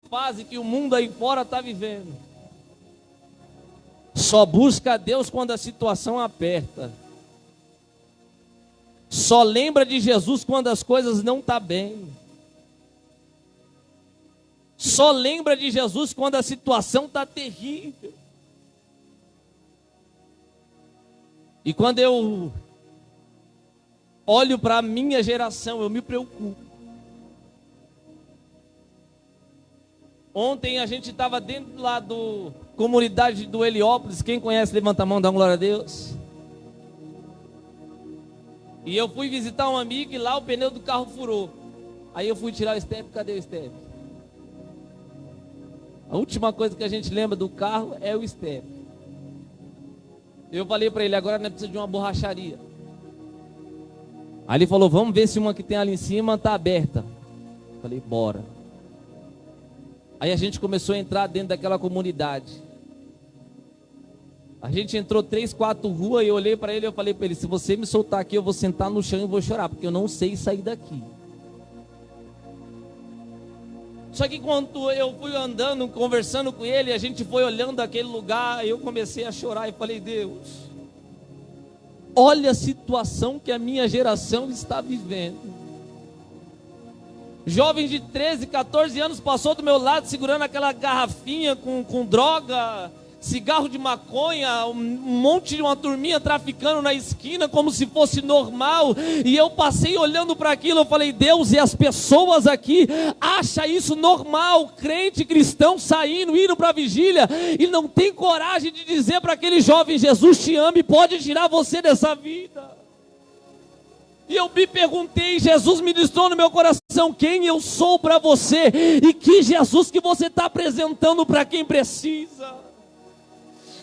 fase que o mundo aí fora está vivendo. Só busca a Deus quando a situação aperta. Só lembra de Jesus quando as coisas não estão bem. Só lembra de Jesus quando a situação está terrível. E quando eu olho para a minha geração, eu me preocupo. Ontem a gente estava dentro lá do comunidade do Heliópolis. Quem conhece, levanta a mão, dá uma glória a Deus. E eu fui visitar um amigo e lá o pneu do carro furou. Aí eu fui tirar o step, cadê o step? A última coisa que a gente lembra do carro é o step. Eu falei para ele, agora nós precisamos de uma borracharia. Aí ele falou, vamos ver se uma que tem ali em cima está aberta. Eu falei, bora. Aí a gente começou a entrar dentro daquela comunidade. A gente entrou 3, 4 ruas e eu olhei para ele e eu falei para ele, se você me soltar aqui eu vou sentar no chão e vou chorar, porque eu não sei sair daqui. Só que quando eu fui andando, conversando com ele, a gente foi olhando aquele lugar, eu comecei a chorar e falei, Deus, olha a situação que a minha geração está vivendo. Jovem de 13, 14 anos passou do meu lado segurando aquela garrafinha com droga, cigarro de maconha, um monte de uma turminha traficando na esquina como se fosse normal. E eu passei olhando para aquilo, eu falei, Deus, e as pessoas aqui acham isso normal, crente cristão saindo, indo para a vigília, e não tem coragem de dizer para aquele jovem, Jesus te ama e pode tirar você dessa vida. E eu me perguntei, Jesus ministrou no meu coração, quem eu sou para você, e que Jesus que você está apresentando para quem precisa.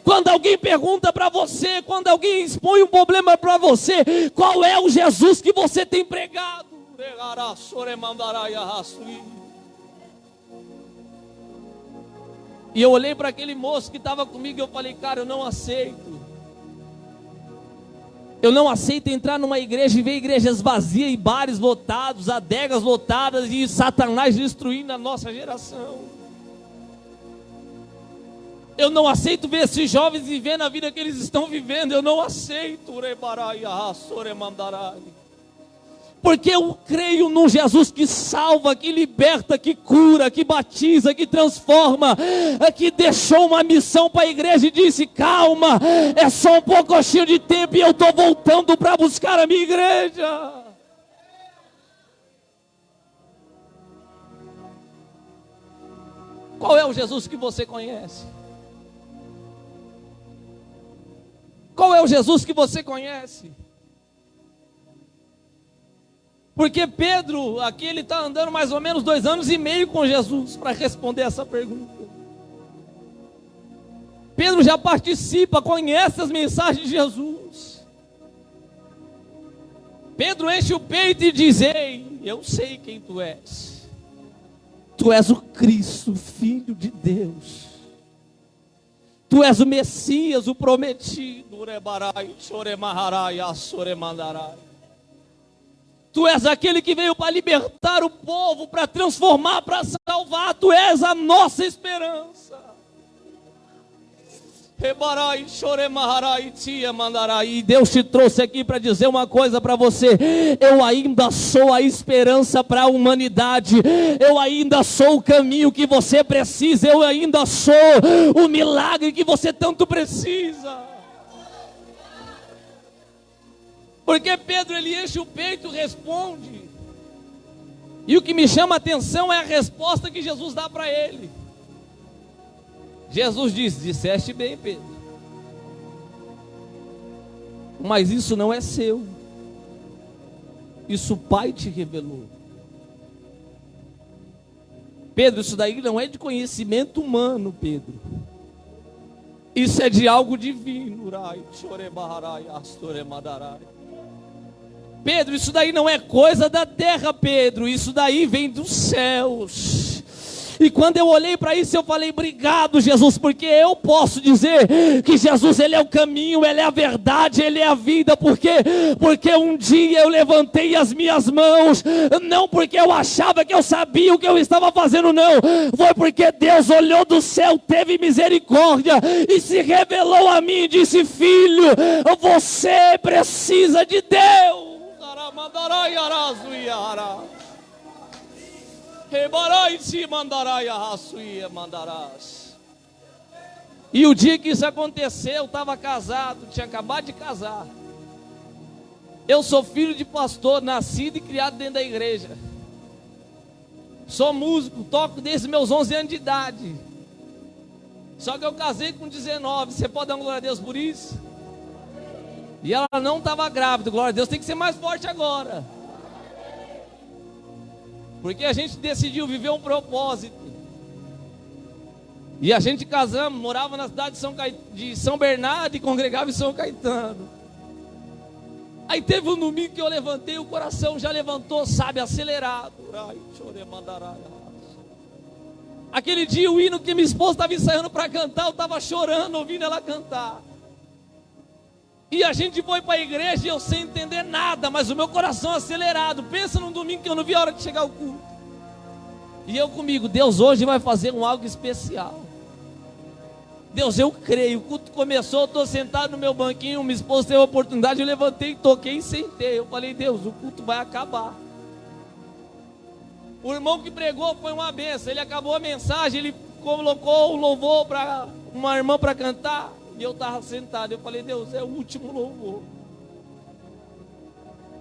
Quando alguém pergunta para você, quando alguém expõe um problema para você, qual é o Jesus que você tem pregado? E eu olhei para aquele moço que estava comigo e eu falei, cara, eu não aceito. Eu não aceito entrar numa igreja e ver igrejas vazias e bares lotados, adegas lotadas e Satanás destruindo a nossa geração. Eu não aceito ver esses jovens vivendo a vida que eles estão vivendo. Eu não aceito. Porque eu creio num Jesus que salva, que liberta, que cura, que batiza, que transforma, que deixou uma missão para a igreja e disse, calma, é só um pouquinho de tempo e eu estou voltando para buscar a minha igreja. Qual é o Jesus que você conhece? Qual é o Jesus que você conhece? Porque Pedro, aqui ele está andando mais ou menos 2 anos e meio com Jesus para responder essa pergunta. Pedro já participa, conhece as mensagens de Jesus. Pedro enche o peito e diz, ei, eu sei quem tu és. Tu és o Cristo, Filho de Deus. Tu és o Messias, o prometido. Tu és aquele que veio para libertar o povo, para transformar, para salvar. Tu és a nossa esperança. E Deus te trouxe aqui para dizer uma coisa para você. Eu ainda sou a esperança para a humanidade. Eu ainda sou o caminho que você precisa. Eu ainda sou o milagre que você tanto precisa. Porque Pedro, ele enche o peito e responde. E o que me chama a atenção é a resposta que Jesus dá para ele. Jesus diz, disseste bem, Pedro. Mas isso não é seu. Isso o Pai te revelou. Pedro, isso daí não é de conhecimento humano, Pedro. Isso é de algo divino. Pedro, isso daí não é coisa da terra, Pedro. Isso daí vem dos céus. E quando eu olhei para isso, eu falei: obrigado, Jesus, porque eu posso dizer que Jesus, Ele é o caminho, Ele é a verdade, Ele é a vida. Por quê? Porque um dia eu levantei as minhas mãos, não porque eu achava que eu sabia o que eu estava fazendo, não. Foi porque Deus olhou do céu, teve misericórdia e se revelou a mim e disse: filho, você precisa de Deus. E o dia que isso aconteceu, eu estava casado, tinha acabado de casar. Eu sou filho de pastor, nascido e criado dentro da igreja. Sou músico, toco desde meus 11 anos de idade. Só que eu casei com 19. Você pode dar uma glória a Deus por isso? E ela não estava grávida. Glória a Deus, tem que ser mais forte agora. Porque a gente decidiu viver um propósito. E a gente casamos, morava na cidade de São Bernardo e congregava em São Caetano. Aí teve um domingo que eu levantei, o coração já levantou, sabe, acelerado. Aquele dia o hino que minha esposa estava ensaiando para cantar, eu estava chorando ouvindo ela cantar. E a gente foi para a igreja e eu sem entender nada, mas o meu coração acelerado. Pensa num domingo que eu não vi a hora de chegar ao culto. E eu comigo: Deus hoje vai fazer algo especial. Deus, eu creio. O culto começou, eu estou sentado no meu banquinho, minha esposa teve a oportunidade, eu levantei, toquei e sentei. Eu falei: Deus, o culto vai acabar. O irmão que pregou foi uma benção. Ele acabou a mensagem, ele colocou um louvor para uma irmã para cantar. E eu estava sentado, eu falei: Deus, é o último louvor.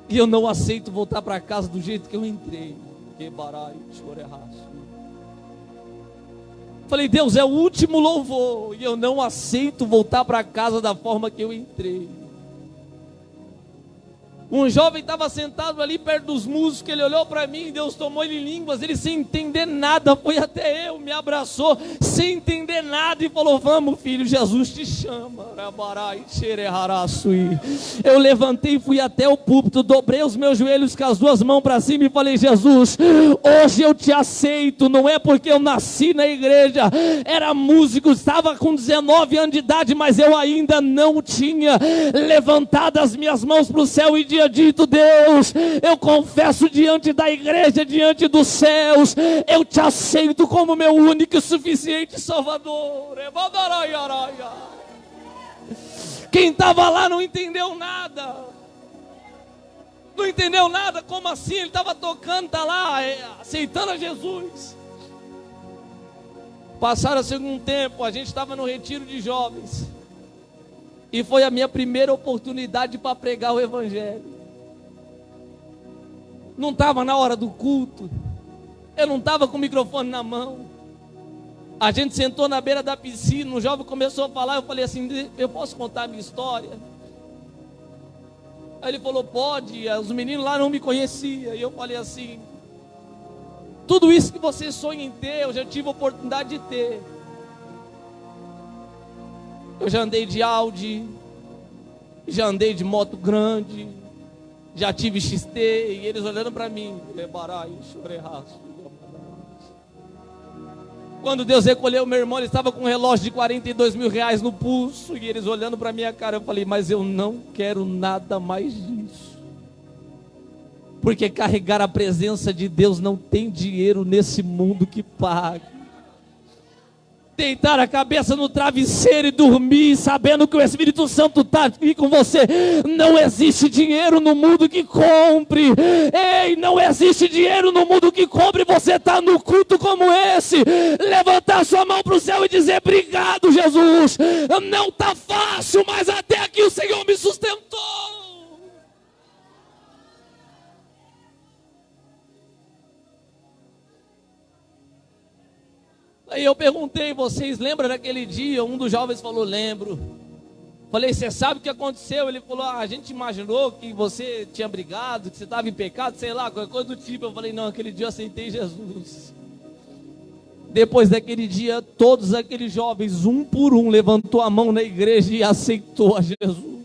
E eu não aceito voltar para casa do jeito que eu entrei. Que baralho, chorerraço. Falei: Deus, é o último louvor. E eu não aceito voltar para casa da forma que eu entrei. Um jovem estava sentado ali perto dos músicos, ele olhou para mim, Deus tomou ele em línguas, ele sem entender nada, foi até eu, me abraçou, sem entender nada e falou: vamos filho, Jesus te chama. Eu levantei e fui até o púlpito, dobrei os meus joelhos com as duas mãos para cima e falei: Jesus, hoje eu te aceito, não é porque eu nasci na igreja, era músico, estava com 19 anos de idade, mas eu ainda não tinha levantado as minhas mãos para o céu e tinha dito: Deus, eu confesso diante da igreja, diante dos céus, eu te aceito como meu único e suficiente Salvador. Quem estava lá não entendeu nada. Não entendeu nada, como assim? Ele estava tocando, está lá, aceitando a Jesus. Passaram-se um tempo, a gente estava no retiro de jovens. E foi a minha primeira oportunidade para pregar o evangelho. Não estava na hora do culto. Eu não estava com o microfone na mão. A gente sentou na beira da piscina, um jovem começou a falar, eu falei assim: eu posso contar a minha história? Aí ele falou: pode. Os meninos lá não me conheciam. E eu falei assim: tudo isso que você sonha em ter, eu já tive a oportunidade de ter. Eu já andei de Audi, já andei de moto grande, já tive XT, e eles olhando para mim, quando Deus recolheu meu irmão, ele estava com um relógio de 42 mil reais no pulso, e eles olhando para minha cara, eu falei: mas eu não quero nada mais disso, porque carregar a presença de Deus não tem dinheiro nesse mundo que pague. Deitar a cabeça no travesseiro e dormir sabendo que o Espírito Santo está aqui com você. Não existe dinheiro no mundo que compre. Ei, não existe dinheiro no mundo que compre. Você está no culto como esse, levantar sua mão para o céu e dizer: obrigado, Jesus. Não está fácil, mas até aqui o Senhor me sustentou. Aí eu perguntei: vocês lembram daquele dia? Um dos jovens falou: lembro. Falei: você sabe o que aconteceu? Ele falou: a gente imaginou que você tinha brigado, que você estava em pecado, sei lá, qualquer coisa do tipo. Eu falei: não, aquele dia eu aceitei Jesus. Depois daquele dia, todos aqueles jovens, um por um, levantou a mão na igreja e aceitou a Jesus.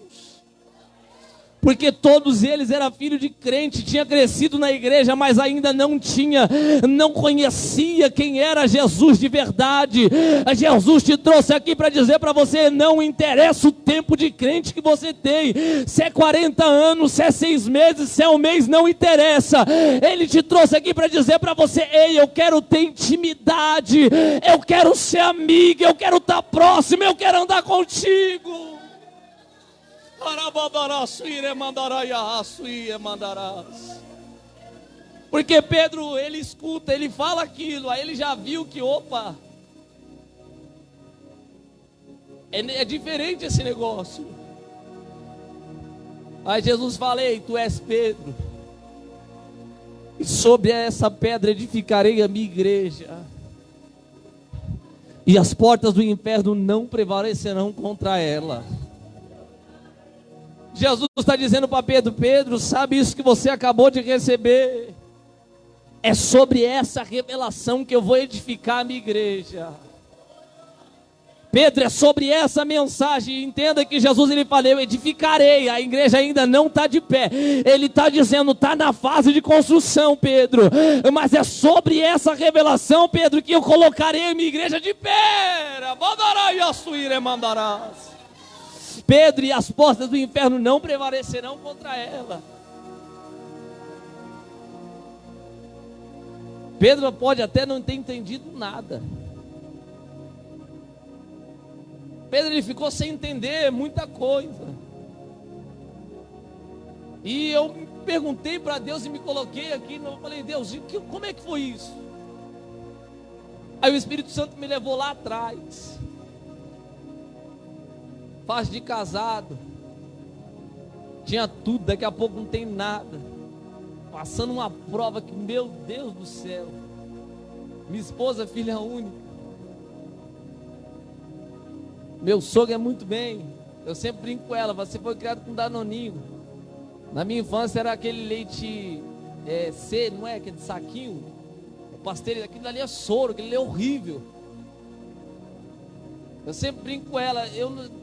Porque todos eles eram filhos de crente, tinha crescido na igreja, mas ainda não conhecia quem era Jesus de verdade. Jesus te trouxe aqui para dizer para você: não interessa o tempo de crente que você tem, se é 40 anos, se é 6 meses, se é um mês, não interessa. Ele te trouxe aqui para dizer para você: ei, eu quero ter intimidade, eu quero ser amigo, eu quero estar próximo, eu quero andar contigo. Porque Pedro, ele escuta, ele fala aquilo, aí ele já viu que, opa, é diferente esse negócio. Aí Jesus fala: ei, tu és Pedro, e sobre essa pedra edificarei a minha igreja, e as portas do inferno não prevalecerão contra ela. Jesus está dizendo para Pedro: Pedro, sabe isso que você acabou de receber? É sobre essa revelação que eu vou edificar a minha igreja. Pedro, é sobre essa mensagem. Entenda que Jesus, ele falou: eu edificarei. A igreja ainda não está de pé. Ele está dizendo: está na fase de construção, Pedro. Mas é sobre essa revelação, Pedro, que eu colocarei a minha igreja de pé. Pedro, e as portas do inferno não prevalecerão contra ela. Pedro pode até não ter entendido nada. Pedro, ele ficou sem entender muita coisa. E eu perguntei para Deus e me coloquei aqui, eu falei: Deus, como é que foi isso? Aí o Espírito Santo me levou lá atrás. Fase de casado, tinha tudo, daqui a pouco não tem nada, passando uma prova que, meu Deus do céu, minha esposa, filha única, meu sogro é muito bem, eu sempre brinco com ela: você foi criado com Danoninho. Na minha infância era aquele leite C, não é? Aquele saquinho, o pastel, aquilo ali é soro, aquilo ali é horrível. Eu sempre brinco com ela: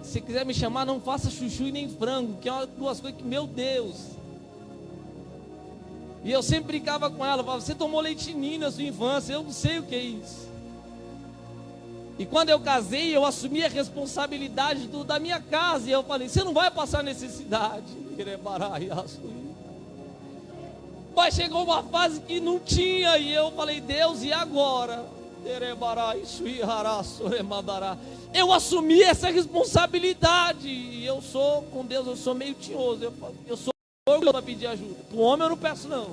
se quiser me chamar, não faça chuchu e nem frango, que é duas coisas que, meu Deus. E eu sempre brincava com ela, falava: você tomou leite ninho na sua infância, eu não sei o que é isso. E quando eu casei, eu assumi a responsabilidade da minha casa, e eu falei: você não vai passar necessidade. Mas chegou uma fase que não tinha, e eu falei: Deus, e agora? Eu assumi essa responsabilidade. E eu sou, com Deus, eu sou meio tinhoso. Eu sou orgulhoso para pedir ajuda. Para o homem eu não peço não,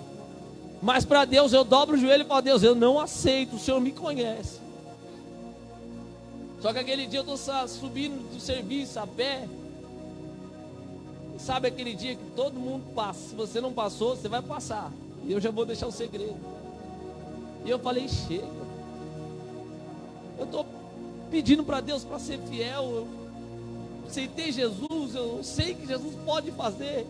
mas para Deus eu dobro o joelho e falo: Deus, eu não aceito, o Senhor me conhece. Só que aquele dia eu estou subindo do serviço a pé. E sabe aquele dia que todo mundo passa? Se você não passou, você vai passar. E eu já vou deixar o segredo. E eu falei: chega. Eu estou pedindo para Deus para ser fiel. Eu aceitei Jesus, eu sei que Jesus pode fazer.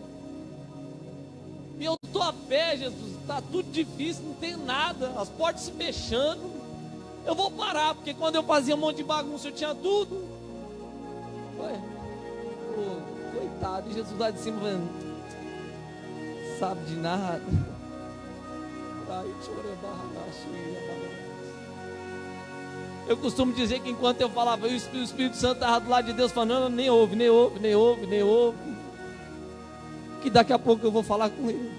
E eu estou a pé, Jesus, está tudo difícil, não tem nada, as portas se fechando. Eu vou parar, porque quando eu fazia um monte de bagunça eu tinha tudo. Ué, coitado, e Jesus lá de cima falando: sabe de nada. Eu costumo dizer que enquanto eu falava, o Espírito Santo estava do lado de Deus falando: nem ouve, nem ouve, nem ouve, nem ouve, que daqui a pouco eu vou falar com ele.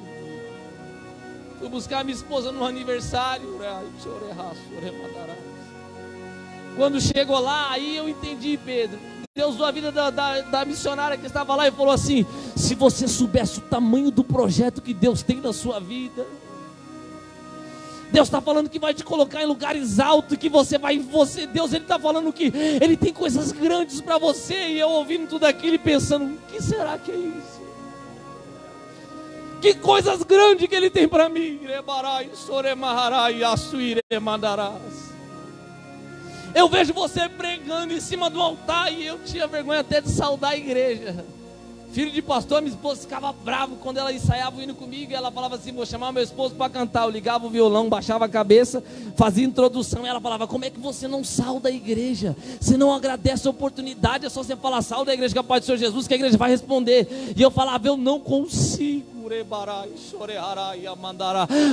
Fui buscar minha esposa no aniversário. Quando chegou lá, aí eu entendi, Pedro. Deus usou a vida da missionária que estava lá e falou assim: se você soubesse o tamanho do projeto que Deus tem na sua vida, Deus está falando que vai te colocar em lugares altos, que Deus, Ele está falando que Ele tem coisas grandes para você. E eu ouvindo tudo aquilo e pensando: o que será que é isso? Que coisas grandes que Ele tem para mim. Eu vejo você pregando em cima do altar, e eu tinha vergonha até de saudar a igreja. Filho de pastor, minha esposa ficava brava quando ela ensaiava o hino comigo. Ela falava assim: vou chamar meu esposo para cantar. Eu ligava o violão, baixava a cabeça, fazia introdução. E ela falava: como é que você não sauda a igreja? Você não agradece a oportunidade? É só você falar: sauda a igreja com a paz do Senhor Jesus, que a igreja vai responder. E eu falava: eu não consigo.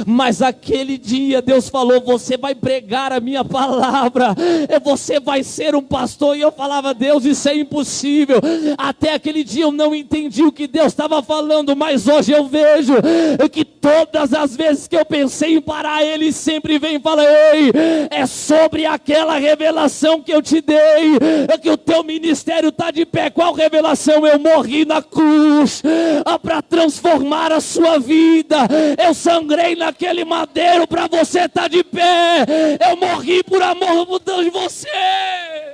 Mas aquele dia Deus falou: você vai pregar a minha palavra, você vai ser um pastor. E eu falava: Deus, isso é impossível. Até aquele dia eu não entendi o que Deus estava falando, mas hoje eu vejo que todas as vezes que eu pensei em parar, Ele sempre vem e fala: ei, é sobre aquela revelação que eu te dei que o teu ministério está de pé. Qual revelação? Eu morri na cruz para transformar a sua vida. Eu sangrei naquele madeiro para você estar de pé. Eu morri por amor de você.